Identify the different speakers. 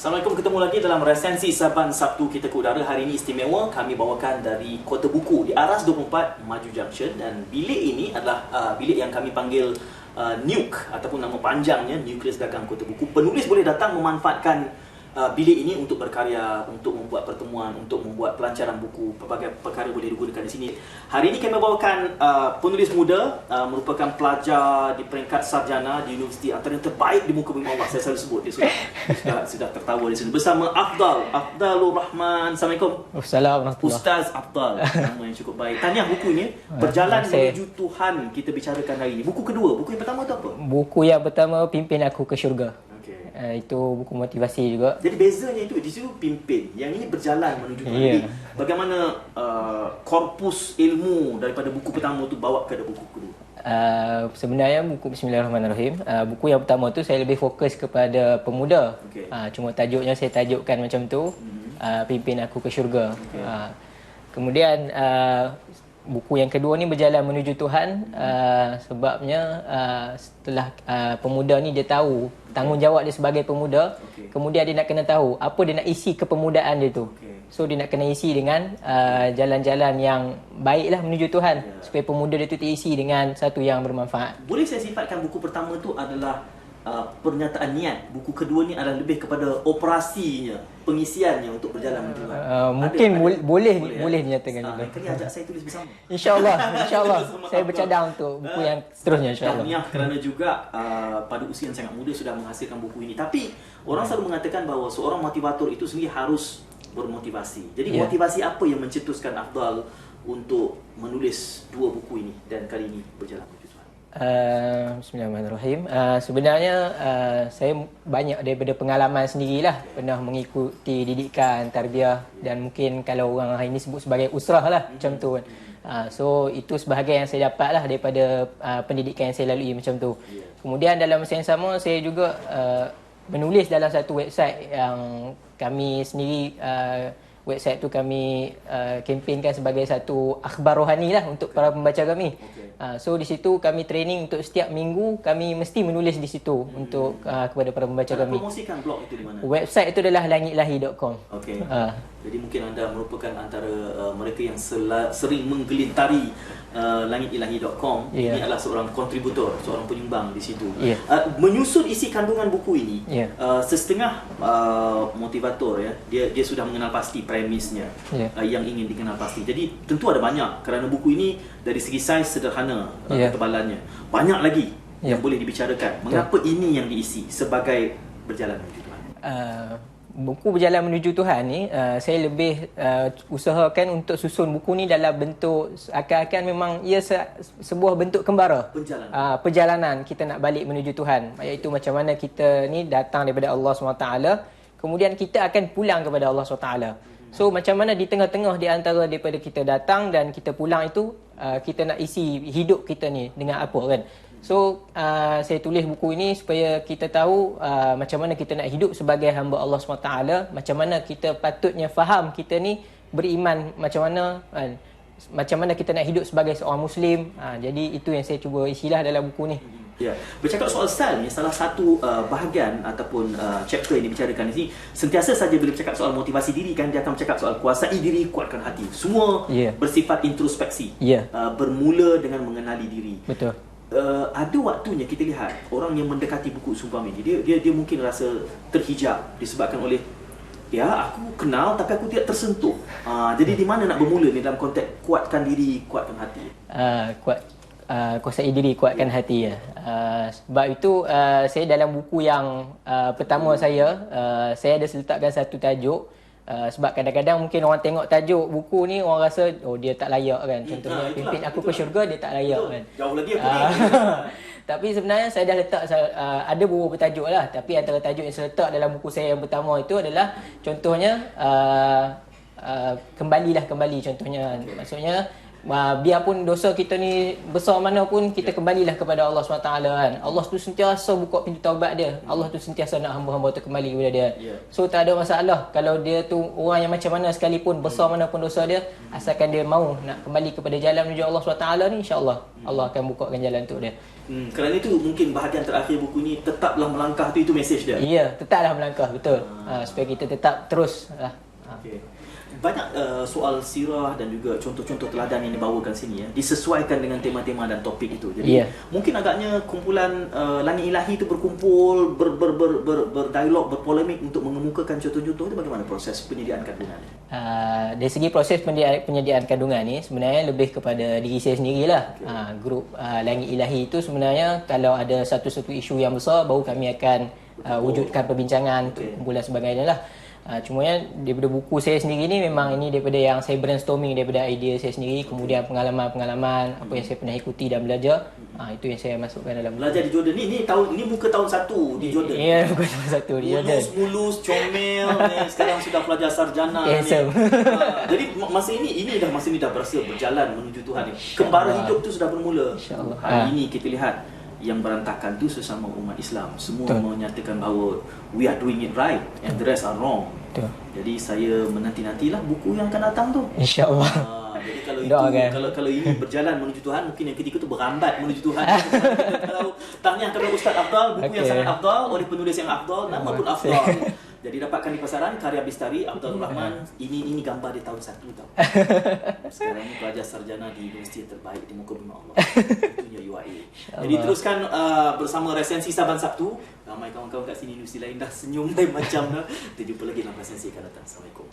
Speaker 1: Assalamualaikum, ketemu lagi dalam resensi Saban Sabtu kita ke udara. Hari ini istimewa, kami bawakan dari Kota Buku di Aras 24 Maju Junction. Dan bilik ini adalah bilik yang kami panggil NUK ataupun nama panjangnya Nukleus Dagang Kota Buku. Penulis boleh datang memanfaatkan bilik ini untuk berkarya, untuk membuat pertemuan, untuk membuat pelancaran buku. Pelbagai perkara boleh digunakan di sini. Hari ini kami bawakan penulis muda, merupakan pelajar di peringkat sarjana di universiti antara yang terbaik di muka bumi Allah. Saya selalu sebut dia sudah tertawa di sini bersama Afdalur Rahman. Assalamualaikum.
Speaker 2: Assalamualaikum.
Speaker 1: Ustaz Afdal, nama yang cukup baik. Tahniah buku ini, Berjalan Menuju Tuhan, kita bicarakan hari ini. Buku kedua, buku yang pertama tu apa?
Speaker 2: Buku yang pertama Pimpin Aku ke Syurga. Itu buku motivasi juga.
Speaker 1: Jadi bezanya itu di situ pimpin, yang ini berjalan menuju Tuhan. Jadi bagaimana korpus ilmu daripada buku pertama tu bawa ke buku kedua?
Speaker 2: Sebenarnya buku Bismillahirrahmanirrahim, buku yang pertama tu saya lebih fokus kepada pemuda. Cuma tajuknya saya tajukkan macam tu, Pimpin Aku ke Syurga. Kemudian buku yang kedua ni Berjalan Menuju Tuhan, sebabnya setelah pemuda ni dia tahu tanggungjawab dia sebagai pemuda, kemudian dia nak kena tahu apa dia nak isi kepemudaan dia tu. So dia nak kena isi dengan jalan-jalan yang baiklah menuju Tuhan, supaya pemuda dia tu terisi dengan satu yang bermanfaat.
Speaker 1: Boleh saya sifatkan buku pertama tu adalah pernyataan niat, buku kedua ni adalah lebih kepada operasinya, pengisiannya untuk berjalan menuju Tuhan?
Speaker 2: Mungkin boleh dinyatakan juga.
Speaker 1: Kali ajak saya tulis bersama.
Speaker 2: InsyaAllah saya bercadang untuk buku yang seterusnya, insyaAllah.
Speaker 1: Tahniah kerana juga pada usia yang sangat muda sudah menghasilkan buku ini. Tapi orang selalu mengatakan bahawa seorang motivator itu sendiri harus bermotivasi. Jadi motivasi apa yang mencetuskan Afdal untuk menulis dua buku ini dan kali ini Berjalan Menuju Tuhan?
Speaker 2: Bismillahirrahmanirrahim. Sebenarnya saya banyak daripada pengalaman sendirilah, pernah mengikuti didikan tarbiyah, dan mungkin kalau orang hari ini sebut sebagai usrah lah, macam tu kan. So itu sebahagian yang saya dapat lah daripada pendidikan yang saya lalui macam tu. Kemudian dalam masa yang sama saya juga menulis dalam satu website yang kami sendiri, website tu kami kempenkan sebagai satu akhbar rohani lah untuk para pembaca kami. So di situ kami training untuk setiap minggu kami mesti menulis di situ untuk kepada para pembaca kami.
Speaker 1: Promosikan blog itu di mana?
Speaker 2: Website itu adalah langitlahi.com.
Speaker 1: Okey. Jadi mungkin anda merupakan antara mereka yang sering menggelintari langitlahi.com. Ini adalah seorang kontributor, seorang penyumbang di situ. Menyusun isi kandungan buku ini, sesetengah motivator dia sudah mengenal pasti premisnya, yang ingin dikenal pasti. Jadi tentu ada banyak, kerana buku ini dari segi saiz sederhana, ketebalannya. Banyak lagi yang boleh dibicarakan. Mengapa ini yang diisi sebagai Berjalan Menuju Tuhan?
Speaker 2: Buku Berjalan Menuju Tuhan ni saya lebih usahakan untuk susun buku ni dalam bentuk akan memang ia sebuah bentuk kembara. Perjalanan kita nak balik menuju Tuhan, iaitu macam mana kita ni datang daripada Allah SWT, kemudian kita akan pulang kepada Allah SWT. So macam mana di tengah-tengah di antara daripada kita datang dan kita pulang itu, kita nak isi hidup kita ni dengan apa kan. So saya tulis buku ini supaya kita tahu macam mana kita nak hidup sebagai hamba Allah SWT, macam mana kita patutnya faham kita ni beriman macam mana kita nak hidup sebagai seorang Muslim. Jadi itu yang saya cuba isilah dalam buku ni.
Speaker 1: Bercakap soal style ni, salah satu bahagian ataupun chapter yang dibicarakan di sini, sentiasa saja bila bercakap soal motivasi diri kan, dia akan bercakap soal kuasai diri, kuatkan hati. Semua bersifat introspeksi, bermula dengan mengenali diri.
Speaker 2: Betul.
Speaker 1: Ada waktunya kita lihat orang yang mendekati buku sumpah ini, dia mungkin rasa terhijab disebabkan oleh aku kenal tapi aku tidak tersentuh. Jadi di mana nak bermula ni dalam konteks kuatkan diri, kuatkan hati?
Speaker 2: Kuasai diri, kuatkan hati. Sebab itu saya dalam buku yang pertama saya ada letakkan satu tajuk. Sebab kadang-kadang mungkin orang tengok tajuk buku ni, orang rasa dia tak layak kan. Contohnya Pimpin Aku ke Syurga, dia tak layak kan.
Speaker 1: Jauh lagi aku ni.
Speaker 2: Tapi sebenarnya saya dah letak ada beberapa tajuk lah. Tapi antara tajuk yang saya letak dalam buku saya yang pertama itu adalah contohnya kembali contohnya. Maksudnya biarpun dosa kita ni besar mana pun, kita kembalilah kepada Allah SWT kan. Allah tu sentiasa buka pintu taubat dia. Allah tu sentiasa nak hamba-hamba tu kembali kepada dia. So tak ada masalah kalau dia tu orang yang macam mana sekalipun, besar mana pun dosa dia, asalkan dia mau nak kembali kepada jalan menuju Allah SWT ni, insya-Allah Allah akan bukakan jalan tu dia.
Speaker 1: Kerana itu mungkin bahagian terakhir buku ni, tetaplah melangkah tu, itu mesej dia.
Speaker 2: Ya, tetaplah melangkah, betul. Supaya kita tetap terus lah.
Speaker 1: Okay. Banyak soal sirah dan juga contoh-contoh teladan yang dibawakan sini ya, disesuaikan dengan tema-tema dan topik itu. Jadi mungkin agaknya kumpulan Langit Ilahi itu berkumpul, berdialog, berpolemik untuk mengemukakan contoh-contoh itu. Bagaimana proses penyediaan kandungan?
Speaker 2: Dari segi proses penyediaan kandungan ni sebenarnya lebih kepada diri saya sendirilah. Grup Langit Ilahi itu sebenarnya kalau ada satu-satu isu yang besar, baru kami akan wujudkan perbincangan, kumpulan sebagainya lah. Cumanya daripada buku saya sendiri ni, memang ini daripada yang saya brainstorming daripada idea saya sendiri, kemudian pengalaman-pengalaman apa yang saya pernah ikuti dan belajar. Itu yang saya masukkan dalam buku.
Speaker 1: Belajar di Jordan ni tahun muka tahun 1 di Jordan.
Speaker 2: Ya, muka tahun 1 di Jordan.
Speaker 1: Mulus, comel, sekarang sudah pelajar sarjana ni. Jadi masa ini dah berasa berjalan menuju Tuhan ni. Kembara hidup tu sudah bermula.
Speaker 2: InsyaAllah.
Speaker 1: Hari ini kita lihat yang berantakan tu sesama umat Islam. Semua menyatakan bahawa we are doing it right and the rest are wrong. Jadi saya menanti-nantilah buku yang akan datang tu.
Speaker 2: InsyaAllah.
Speaker 1: Jadi kalau ini berjalan menuju Tuhan, mungkin yang ketiga tu berambat menuju Tuhan. Kalau tahniah kepada Ustaz Afdal, buku yang sangat afdal oleh penulis yang afdal, nama pun afdal. Jadi dapatkan di pasaran, karya Bistari, Abdul Rahman. Ini gambar di tahun 1 tau. Sekarang ni pelajar sarjana di universiti yang terbaik di muka bumi Allah. Tentunya UIA. Jadi teruskan bersama resensi Saban Sabtu. Ramai kawan-kawan kat sini universiti lain dah senyum lain macam dah. Kita jumpa lagi dalam resensi akan datang. Assalamualaikum.